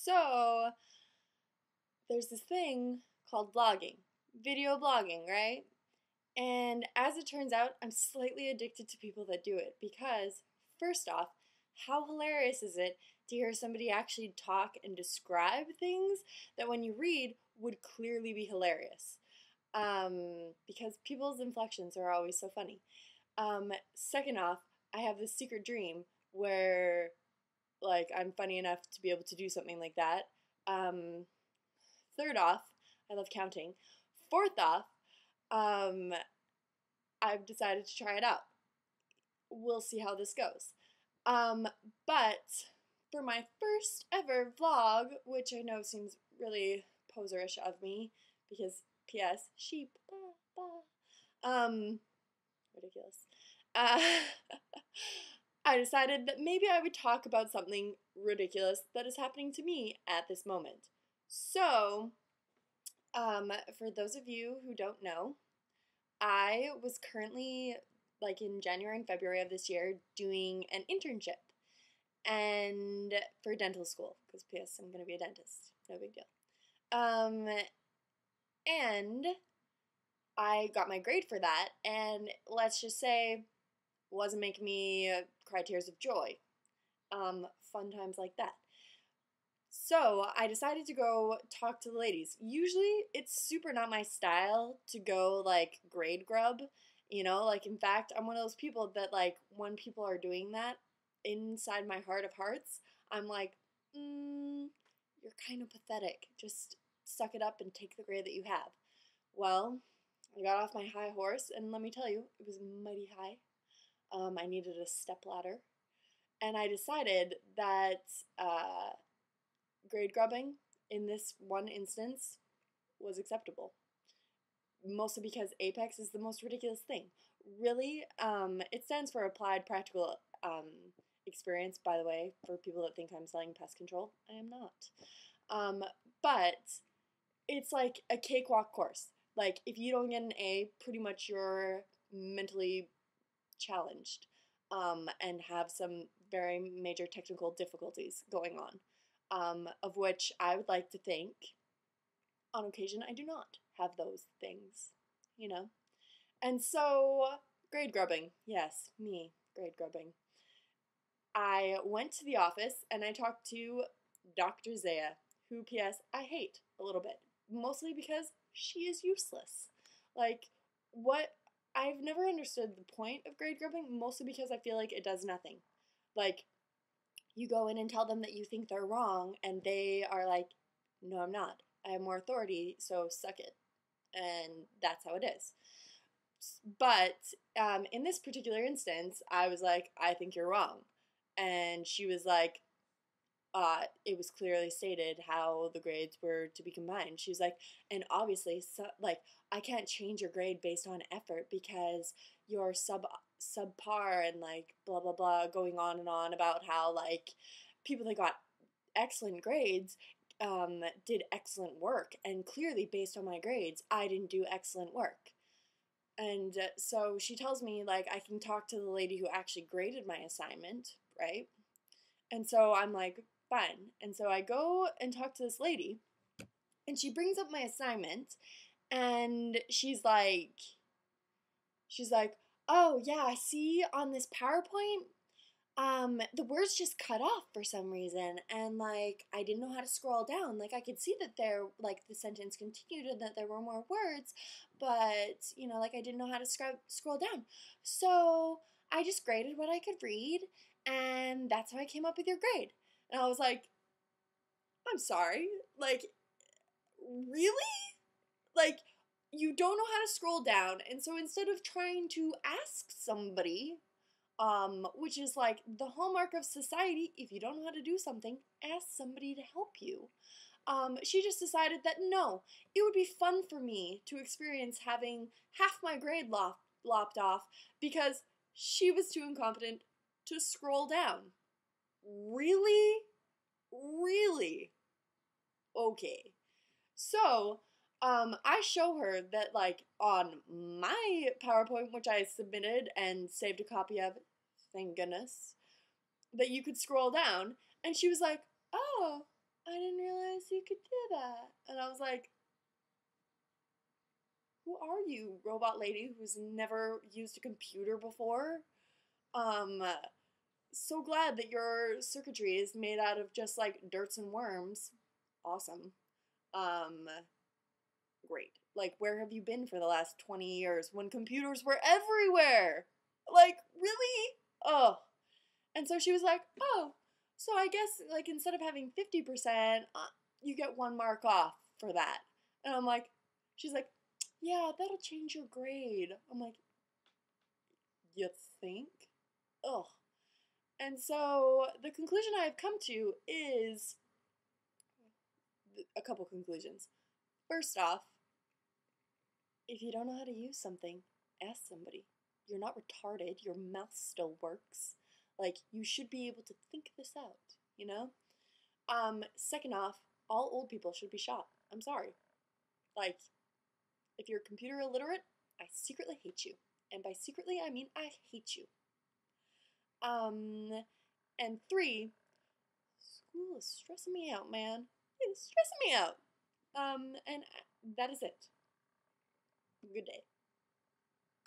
So, there's this thing called vlogging, video blogging, right? And as it turns out, I'm slightly addicted to people that do it because, first off, how hilarious is it to hear somebody actually talk and describe things that when you read would clearly be hilarious? Because people's inflections are always so funny. Second off, I have this secret dream where, like, I'm funny enough to be able to do something like that. Um, Third off, I love counting. Fourth off, um, I've decided to try it out. We'll see how this goes. Um, but for my first ever vlog, which I know seems really poserish of me, because P.S. sheep, ridiculous. Uh, I decided that maybe I would talk about something ridiculous that is happening to me at this moment. So, for those of you who don't know, I was currently, like in January and February of this year, doing an internship and for dental school, because P.S. I'm going to be a dentist. No big deal. And I got my grade for that, and let's just say, wasn't making me cry tears of joy. Fun times like that. So I decided to go talk to the ladies. Usually it's super not my style to go like grade grub, like in fact I'm one of those people that like when people are doing that inside my heart of hearts, I'm like, you're kind of pathetic. Just suck it up and take the grade that you have. Well, I got off my high horse and let me tell you, it was mighty high. I needed a step ladder. And I decided that grade grubbing in this one instance was acceptable. Mostly because Apex is the most ridiculous thing. Really, it stands for Applied Practical Experience, by the way, for people that think I'm selling pest control. I am not. But it's like a cakewalk course. Like, if you don't get an A, pretty much you're mentally challenged and have some very major technical difficulties going on. Of which I would like to think, on occasion, I do not have those things. And so, grade grubbing. Yes, me, grade grubbing. I went to the office and I talked to Dr. Zaya, who, P.S., I hate a little bit. Mostly because she is useless. Like, what? I've never understood the point of grade grubbing, mostly because I feel like it does nothing. Like, you go in and tell them that you think they're wrong, and they are like, no, I'm not. I have more authority, so suck it. And that's how it is. But in this particular instance, I was like, I think you're wrong. And she was like, it was clearly stated how the grades were to be combined. She was like, and obviously, like, I can't change your grade based on effort because you're subpar and like blah blah blah, going on and on about how like people that got excellent grades did excellent work, and clearly based on my grades, I didn't do excellent work. And so she tells me like I can talk to the lady who actually graded my assignment, right? And so I'm like, fine. And so I go and talk to this lady, and she brings up my assignment, and she's like, oh yeah, I see on this PowerPoint, the words just cut off for some reason, and like I didn't know how to scroll down. Like I could see that there, like the sentence continued and that there were more words, but like I didn't know how to scroll down. So I just graded what I could read, and that's how I came up with your grade. And I was like, I'm sorry, like, really? Like, you don't know how to scroll down, and so instead of trying to ask somebody, which is like the hallmark of society, if you don't know how to do something, ask somebody to help you. She just decided that no, it would be fun for me to experience having half my grade lopped off because she was too incompetent to scroll down. Really? Really? Okay. So, I show her that, like, on my PowerPoint, which I submitted and saved a copy of, thank goodness, that you could scroll down, and she was like, oh, I didn't you could do that. And I was like, who are you, robot lady who's never used a computer before? Um, so glad that your circuitry is made out of just like dirts and worms. Awesome. Um, Great. Like, where have you been for the last 20 years when computers were everywhere? Like, really? Oh. And so she was like, oh, so I guess, like, instead of having 50%, you get 1 mark off for that. And I'm like, she's like, yeah, that'll change your grade. I'm like, you think? Ugh. And so the conclusion I have come to is a couple conclusions. First off, if you don't know how to use something, ask somebody. You're not retarded. Your mouth still works. Like, you should be able to think this out, you know? Second off, all old people should be shot. I'm sorry. Like, if you're computer illiterate, I secretly hate you. And by secretly, I mean I hate you. And 3, school is stressing me out, man. It's stressing me out. And that is it. Good day.